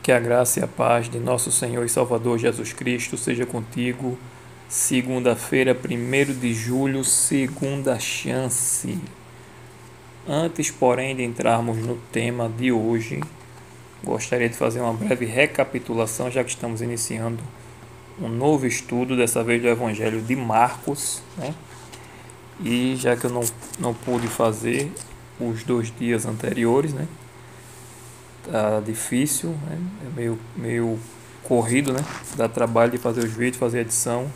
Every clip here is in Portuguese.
Que a graça e a paz de nosso Senhor e Salvador Jesus Cristo seja contigo. Segunda-feira, 1º de julho, segunda chance. Antes, porém, de entrarmos no tema de hoje, gostaria de fazer uma breve recapitulação, já que estamos iniciando um novo estudo, dessa vez do Evangelho de Marcos, né? E já que eu não pude fazer os 2 dias anteriores, né? Tá difícil, né? É meio corrido, né? Dá trabalho de fazer os vídeos, fazer a edição,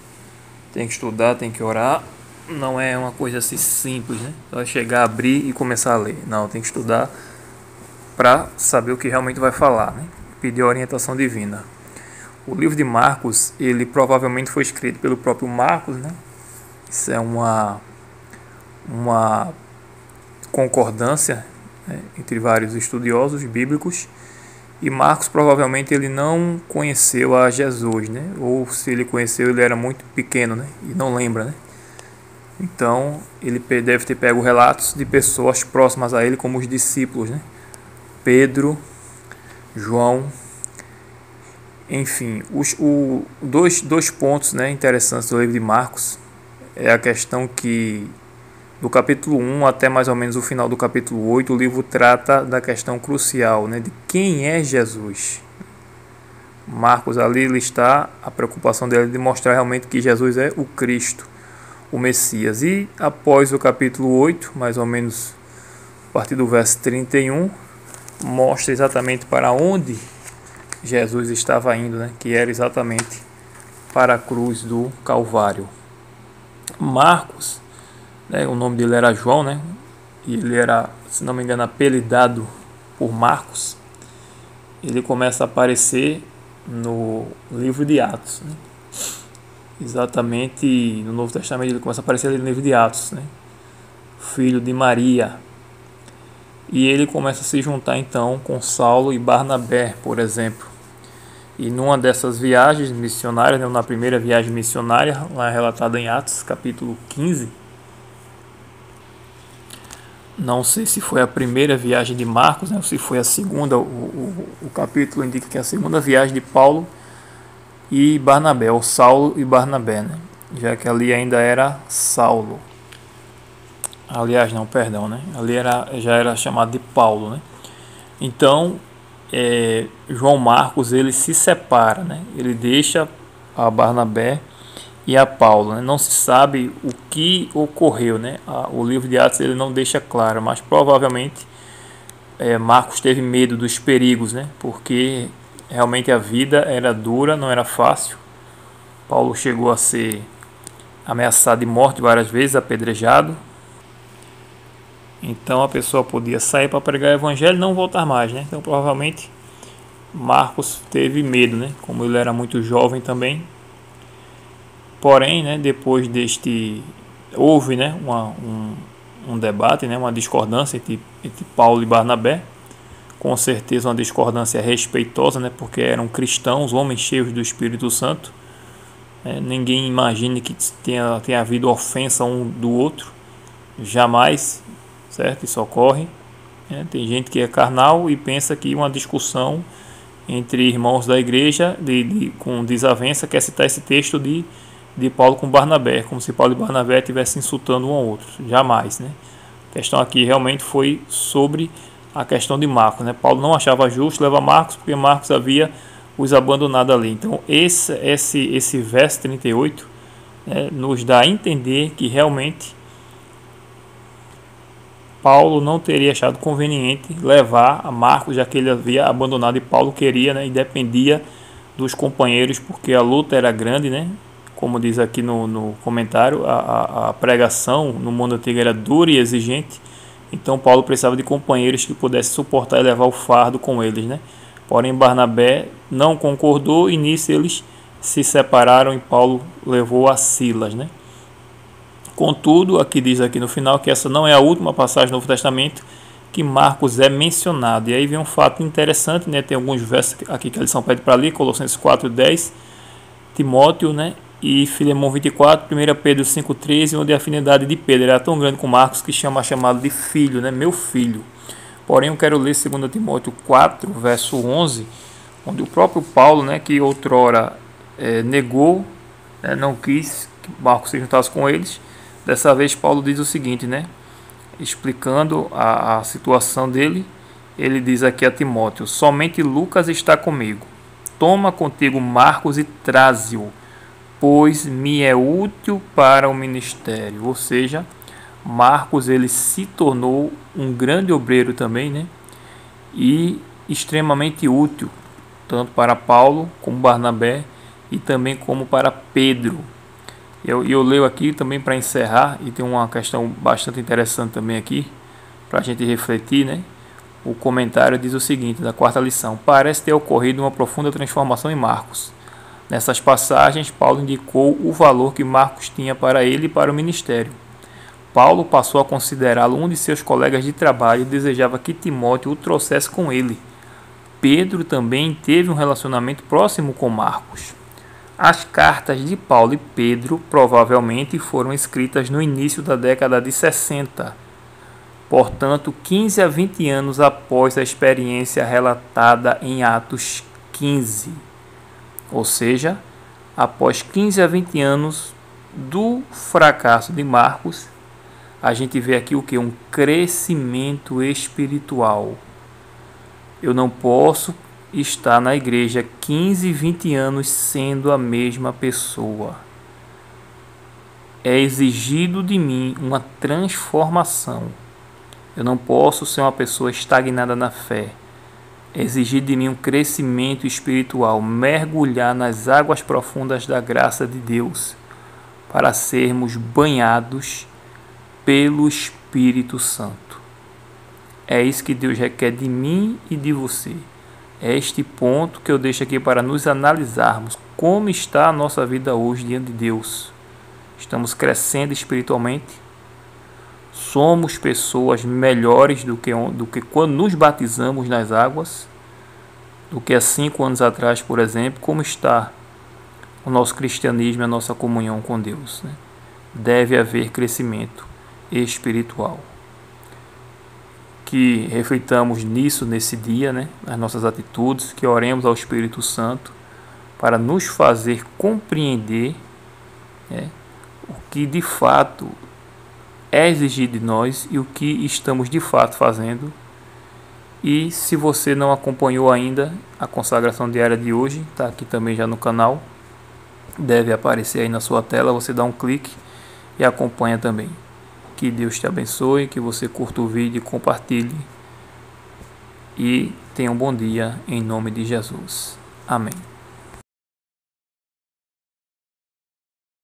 tem que estudar, tem que orar, não é uma coisa assim simples, né? Só chegar, abrir e começar a ler, não, tem que estudar para saber o que realmente vai falar, né? Pedir a orientação divina. O livro de Marcos, ele provavelmente foi escrito pelo próprio Marcos, né? Isso é uma concordância, né, entre vários estudiosos bíblicos. E Marcos provavelmente ele não conheceu a Jesus, né? Ou se ele conheceu, ele era muito pequeno, né? E não lembra, né? Então ele deve ter pego relatos de pessoas próximas a ele, como os discípulos, né? Pedro, João, enfim, dois pontos, né, interessantes do livro de Marcos é a questão que do capítulo 1 até mais ou menos o final do capítulo 8, o livro trata da questão crucial, né, de quem é Jesus. Marcos ali está a preocupação dele de mostrar realmente que Jesus é o Cristo, o Messias. E após o capítulo 8, mais ou menos a partir do verso 31, mostra exatamente para onde Jesus estava indo, né, que era exatamente para a cruz do Calvário. Marcos, né, o nome dele era João, né? E ele era, se não me engano, apelidado por Marcos. Ele começa a aparecer no livro de Atos, né? Exatamente no Novo Testamento ele começa a aparecer ali no livro de Atos, né? Filho de Maria. E ele começa a se juntar então com Saulo e Barnabé, por exemplo. E numa dessas viagens missionárias, né, na primeira viagem missionária, lá relatada em Atos, capítulo 15, não sei se foi a primeira viagem de Marcos, né, ou se foi a segunda, o capítulo indica que é a segunda viagem de Paulo e Barnabé, ou Saulo e Barnabé, né, já que ali ainda era Saulo. Aliás, não, perdão, né, ali já era chamado de Paulo, né. Então, João Marcos, ele se separa, né, ele deixa a Barnabé e a Paulo, né? Não se sabe o que ocorreu, né? O livro de Atos ele não deixa claro, mas provavelmente Marcos teve medo dos perigos, né? Porque realmente a vida era dura, não era fácil. Paulo chegou a ser ameaçado de morte várias vezes, apedrejado. Então a pessoa podia sair para pregar o evangelho e não voltar mais, né? Então provavelmente Marcos teve medo, né? Como ele era muito jovem também. Porém, né, depois houve, né, um debate, né, uma discordância entre Paulo e Barnabé. Com certeza uma discordância respeitosa, né, porque eram cristãos, homens cheios do Espírito Santo. Ninguém imagine que tenha havido ofensa um do outro. Jamais, certo? Isso ocorre. Tem gente que é carnal e pensa que uma discussão entre irmãos da igreja com desavença quer citar esse texto de Paulo com Barnabé, como se Paulo e Barnabé estivessem insultando um ao outro. Jamais, né? A questão aqui realmente foi sobre a questão de Marcos, né? Paulo não achava justo levar Marcos, porque Marcos havia os abandonado ali. Então esse verso 38, né, nos dá a entender que realmente Paulo não teria achado conveniente levar a Marcos, já que ele havia abandonado e Paulo queria, né, e dependia dos companheiros, porque a luta era grande, né? Como diz aqui no comentário, a pregação no mundo antigo era dura e exigente, então Paulo precisava de companheiros que pudessem suportar e levar o fardo com eles, né? Porém Barnabé não concordou e nisso eles se separaram e Paulo levou a Silas, né? Contudo, aqui diz aqui no final que essa não é a última passagem do Novo Testamento que Marcos é mencionado. E aí vem um fato interessante, né? Tem alguns versos aqui que a lição pede para ler, Colossenses 4:10. Timóteo, né? E Filemão 24, 1 Pedro 5,13, onde a afinidade de Pedro era tão grande com Marcos que chamado de filho, né? Meu filho. Porém, eu quero ler 2 Timóteo 4, verso 11, onde o próprio Paulo, né, que outrora negou, não quis que Marcos se juntasse com eles, dessa vez Paulo diz o seguinte, né, explicando a situação dele, ele diz aqui a Timóteo: somente Lucas está comigo, toma contigo Marcos e traze-o, pois me é útil para o ministério. Ou seja, Marcos ele se tornou um grande obreiro também, né? E extremamente útil, tanto para Paulo como Barnabé e também como para Pedro. Eu leio aqui também para encerrar, e tem uma questão bastante interessante também aqui, para a gente refletir, né? O comentário diz o seguinte, da quarta lição: parece ter ocorrido uma profunda transformação em Marcos. Nessas passagens, Paulo indicou o valor que Marcos tinha para ele e para o ministério. Paulo passou a considerá-lo um de seus colegas de trabalho e desejava que Timóteo o trouxesse com ele. Pedro também teve um relacionamento próximo com Marcos. As cartas de Paulo e Pedro provavelmente foram escritas no início da década de 60, portanto 15 a 20 anos após a experiência relatada em Atos 15, ou seja, após 15 a 20 anos do fracasso de Marcos, a gente vê aqui o que? Um crescimento espiritual. Eu não posso estar na igreja 15, 20 anos sendo a mesma pessoa. É exigido de mim uma transformação. Eu não posso ser uma pessoa estagnada na fé. É exigido de mim um crescimento espiritual, mergulhar nas águas profundas da graça de Deus, para sermos banhados pelo Espírito Santo. É isso que Deus requer de mim e de você. É este ponto que eu deixo aqui para nos analisarmos como está a nossa vida hoje diante de Deus. Estamos crescendo espiritualmente? Somos pessoas melhores do que quando nos batizamos nas águas? Do que há 5 anos atrás, por exemplo? Como está o nosso cristianismo e a nossa comunhão com Deus, né? Deve haver crescimento espiritual. Que reflitamos nisso nesse dia, né? Nas nossas atitudes, que oremos ao Espírito Santo para nos fazer compreender, né, o que de fato é exigido de nós e o que estamos de fato fazendo. E se você não acompanhou ainda a consagração diária de hoje, está aqui também já no canal, deve aparecer aí na sua tela, você dá um clique e acompanha também. Que Deus te abençoe, que você curta o vídeo e compartilhe. E tenha um bom dia em nome de Jesus. Amém.